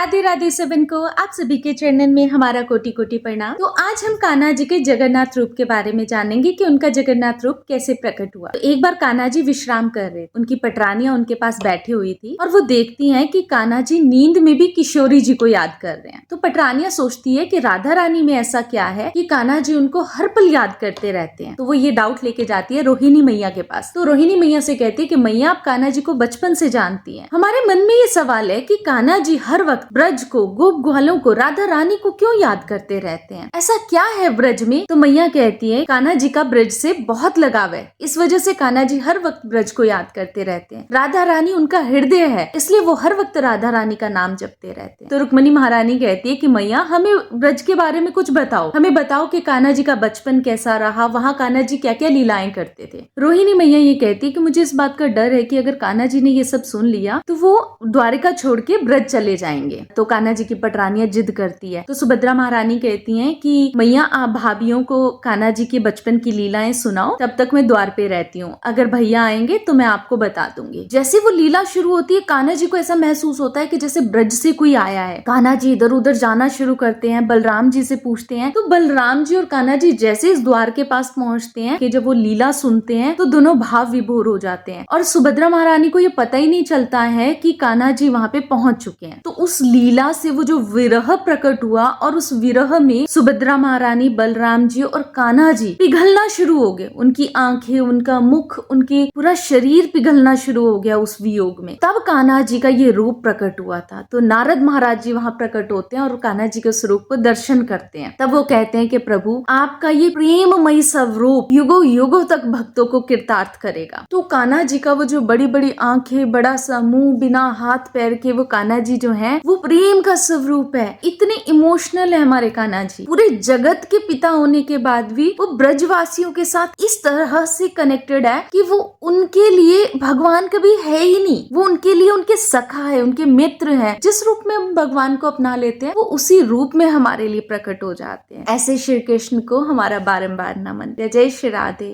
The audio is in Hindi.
राधे राधे सबन को आप सभी के चरणन में हमारा कोटि कोटि प्रणाम। तो आज हम कान्हा जी के जगन्नाथ रूप के बारे में जानेंगे कि उनका जगन्नाथ रूप कैसे प्रकट हुआ। तो एक बार कान्हा जी विश्राम कर रहे, उनकी पटरानियां उनके पास बैठी हुई थी और वो देखती हैं कि कान्हा जी नींद में भी किशोरी जी को याद कर रहे हैं। तो पटरानियां सोचती है कि राधा रानी में ऐसा क्या है कि कान्हा जी उनको हर पल याद करते रहते हैं। तो वो ये डाउट लेके जाती है रोहिणी मैया के पास। तो रोहिणी मैया से कहती है कि मैया आप कान्हा जी को बचपन से जानती हैं। हमारे मन में ये सवाल है कि कान्हा जी हर वक्त ब्रज को, गोप ग्वालों को, राधा रानी को क्यों याद करते रहते हैं? ऐसा क्या है ब्रज में? तो मैया कहती है कान्हा जी का ब्रज से बहुत लगाव है, इस वजह से कान्हा जी हर वक्त ब्रज को याद करते रहते हैं। राधा रानी उनका हृदय है, इसलिए वो हर वक्त राधा रानी का नाम जपते रहते हैं। तो रुक्मणी महारानी कहती है कि मैया हमें ब्रज के बारे में कुछ बताओ, हमें बताओ कि कान्हा जी का बचपन कैसा रहा, वहाँ कान्हा जी क्या क्या लीलाएं करते थे। रोहिणी मैया ये कहती है कि मुझे इस बात का डर है कि अगर कान्हा जी ने ये सब सुन लिया तो वो द्वारिका छोड़ के ब्रज चले जाएंगे। तो कान्हा जी की पटरानियां जिद करती है। तो सुभद्रा महारानी कहती हैं कि मैया आप भाभियों को कान्हा जी के बचपन की लीलाएं सुनाओ, तब तक मैं द्वार पे रहती हूँ, अगर भैया आएंगे तो मैं आपको बता दूंगी। जैसे वो लीला शुरू होती है कान्हा जी को ऐसा महसूस होता है कि जैसे ब्रज से कोई आया है। कान्हा जी इधर उधर जाना शुरू करते हैं, बलराम जी से पूछते हैं। तो बलराम जी और कान्हा जी जैसे इस द्वार के पास पहुंचते हैं कि जब वो लीला सुनते हैं तो दोनों भाव विभोर हो जाते हैं और सुभद्रा महारानी को ये पता ही नहीं चलता है कि कान्हा जी वहां पे पहुंच चुके हैं। तो उस लीला से वो जो विरह प्रकट हुआ और उस विरह में सुभद्रा महारानी, बलराम जी और कान्हा जी पिघलना शुरू हो गए। उनकी आंखें, उनका मुख, उनके पूरा शरीर पिघलना शुरू हो गया उस वियोग में। तब कान्हा जी का ये रूप प्रकट हुआ था। तो नारद महाराज जी वहां प्रकट होते हैं और कान्हा जी के स्वरूप को दर्शन करते हैं। तब वो कहते हैं कि प्रभु आपका ये प्रेममयी स्वरूप युगों युगों तक भक्तों को कृतार्थ करेगा। तो कान्हा जी का वो जो बड़ी बड़ी आंखें, बड़ा सा मुंह, बिना हाथ पैर के वो कान्हा जी जो है वो प्रेम का स्वरूप है। इतने इमोशनल है हमारे कान्हा जी। पूरे जगत के पिता होने के बाद भी वो ब्रजवासियों के साथ इस तरह से कनेक्टेड है कि वो उनके लिए भगवान कभी है ही नहीं। वो उनके लिए उनके सखा है, उनके मित्र है। जिस रूप में हम भगवान को अपना लेते हैं वो उसी रूप में हमारे लिए प्रकट हो जाते हैं। ऐसे श्री कृष्ण को हमारा बारंबार नमन। जय जय श्री राधे।